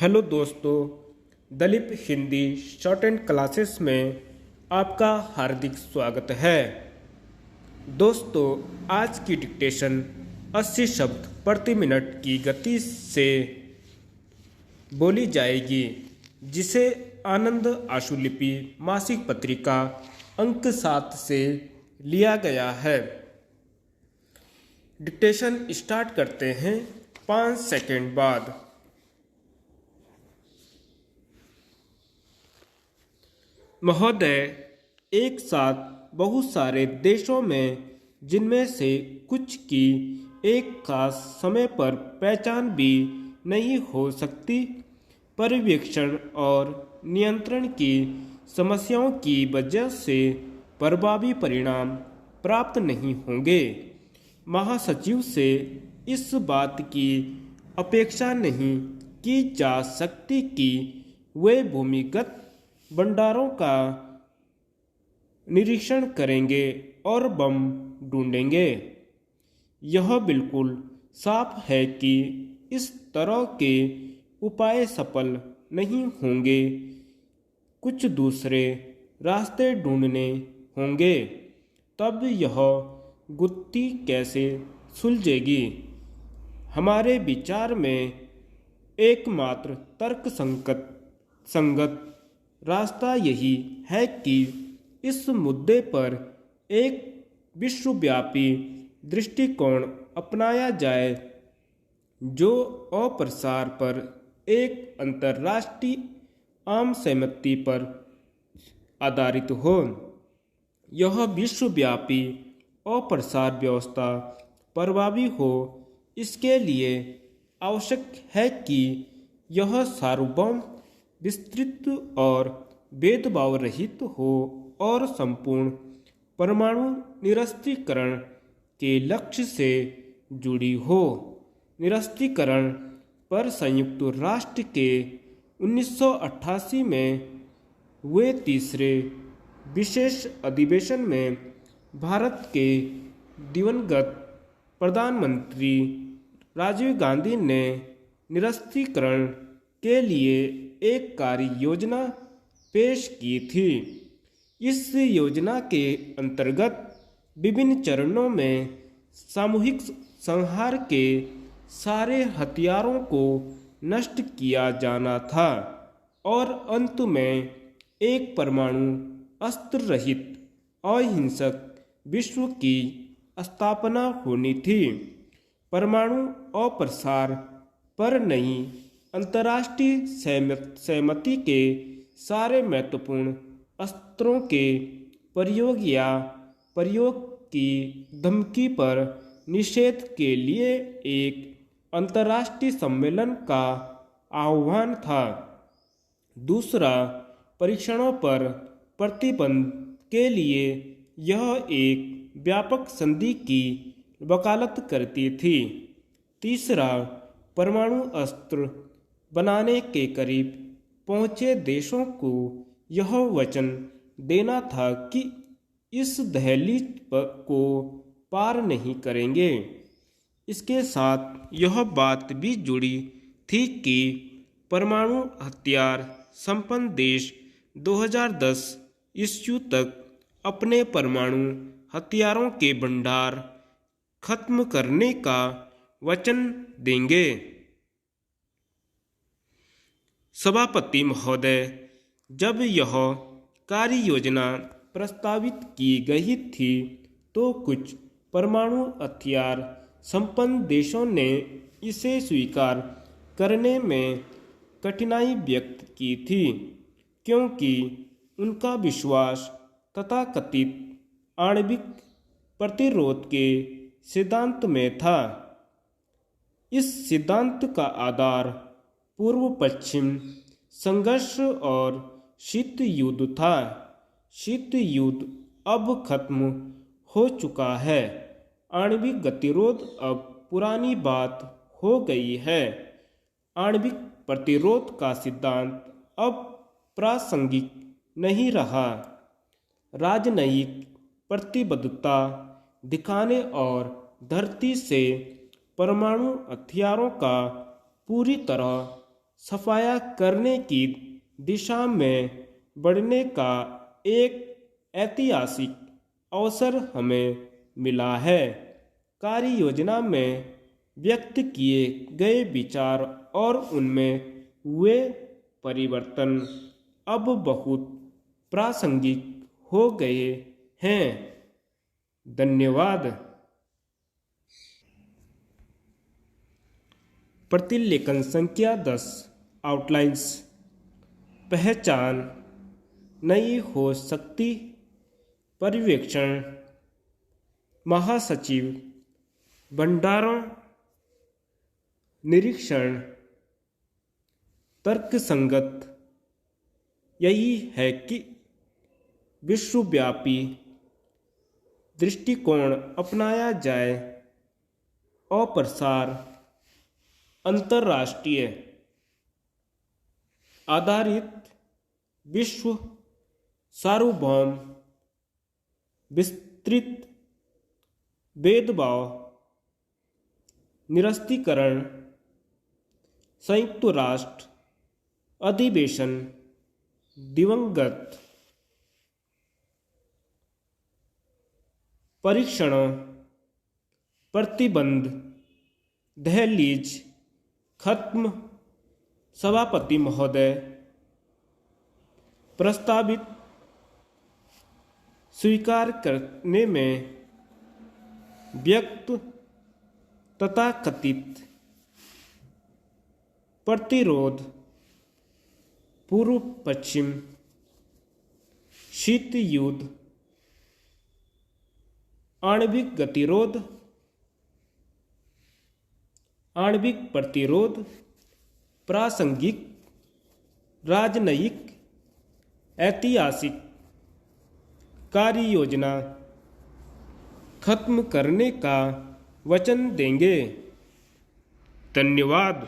Hello दोस्तों, Dalip Hindi shorthand classes में आपका हार्दिक स्वागत है। दोस्तों, आज की डिक्टेशन 80 शब्द प्रति मिनट की गति से बोली जाएगी, जिसे आनंद आशुलिपि मासिक पत्रिका अंक 7 से लिया गया है। डिक्टेशन स्टार्ट करते हैं 5 सेकंड बाद। महोदय, एक साथ बहुत सारे देशों में, जिनमें से कुछ की एक खास समय पर पहचान भी नहीं हो सकती, पर्यवेक्षण और नियंत्रण की समस्याओं की वजह से प्रभावी परिणाम प्राप्त नहीं होंगे। महासचिव से इस बात की अपेक्षा नहीं की जा सकती कि वे भूमिगत भंडारों का निरीक्षण करेंगे और बम ढूंढेंगे। यह बिल्कुल साफ है कि इस तरह के उपाय सफल नहीं होंगे। कुछ दूसरे रास्ते ढूंढने होंगे, तब यह गुत्थी कैसे सुलझेगी? हमारे विचार में एकमात्र तर्क संगत रास्ता यही है कि इस मुद्दे पर एक विश्वव्यापी दृष्टिकोण अपनाया जाए, जो अप्रसार पर एक अंतर्राष्ट्रीय आम सहमति पर आधारित हो। यह विश्वव्यापी अप्रसार व्यवस्था प्रभावी हो, इसके लिए आवश्यक है कि यह सार्वभौम, विस्तृत और भेदभाव रहित हो और संपूर्ण परमाणु निरस्त्रीकरण के लक्ष्य से जुड़ी हो। निरस्त्रीकरण पर संयुक्त राष्ट्र के 1988 में हुए तीसरे विशेष अधिवेशन में भारत के दिवंगत प्रधानमंत्री राजीव गांधी ने निरस्त्रीकरण के लिए एक कार्य योजना पेश की थी। इस योजना के अंतर्गत विभिन्न चरणों में सामूहिक संहार के सारे हथियारों को नष्ट किया जाना था और अंत में एक परमाणु अस्त्र रहित अहिंसक विश्व की स्थापना होनी थी। परमाणु अप्रसार पर नई अंतर्राष्ट्रीय सहमति के सारे महत्वपूर्ण अस्त्रों के प्रयोग या प्रयोग की धमकी पर निषेध के लिए एक अंतर्राष्ट्रीय सम्मेलन का आह्वान था। दूसरा, परीक्षणों पर प्रतिबंध के लिए यह एक व्यापक संधि की वकालत करती थी। तीसरा, परमाणु अस्त्र बनाने के करीब पहुंचे देशों को यह वचन देना था कि इस दहलीज को पार नहीं करेंगे। इसके साथ यह बात भी जुड़ी थी कि परमाणु हथियार संपन्न देश 2010 ईस्वी तक अपने परमाणु हथियारों के भंडार खत्म करने का वचन देंगे। सभापति महोदय, जब यह कार्य योजना प्रस्तावित की गई थी तो कुछ परमाणु हथियार संपन्न देशों ने इसे स्वीकार करने में कठिनाई व्यक्त की थी, क्योंकि उनका विश्वास तथाकथित आणविक प्रतिरोध के सिद्धांत में था। इस सिद्धांत का आधार पूर्व पश्चिम संघर्ष और शीत युद्ध था। शीत युद्ध अब खत्म हो चुका है। आणविक गतिरोध अब पुरानी बात हो गई है। आणविक प्रतिरोध का सिद्धांत अब प्रासंगिक नहीं रहा। राजनयिक प्रतिबद्धता दिखाने और धरती से परमाणु हथियारों का पूरी तरह सफाया करने की दिशा में बढ़ने का एक ऐतिहासिक अवसर हमें मिला है। कार्य योजना में व्यक्त किए गए विचार और उनमें हुए परिवर्तन अब बहुत प्रासंगिक हो गए हैं। धन्यवाद। प्रतिलेखन संख्या 10 आउटलाइंस। पहचान नहीं हो सकती। पर्यवेक्षण महासचिव भंडारण निरीक्षण तर्कसंगत यही है कि विश्वव्यापी दृष्टिकोण अपनाया जाए और प्रसार अंतर्राष्ट्रीय आधारित विश्व सार्वभौम विस्तृत भेदभाव निरस्तीकरण संयुक्त राष्ट्र अधिवेशन दिवंगत परीक्षणों प्रतिबंध दहलीज खत्म। सभापति महोदय, प्रस्तावित स्वीकार करने में व्यक्त तथाकथित प्रतिरोध पूर्व पश्चिम शीत युद्ध आणविक गतिरोध आणविक प्रतिरोध प्रासंगिक राजनयिक ऐतिहासिक कार्य योजना खत्म करने का वचन देंगे। धन्यवाद।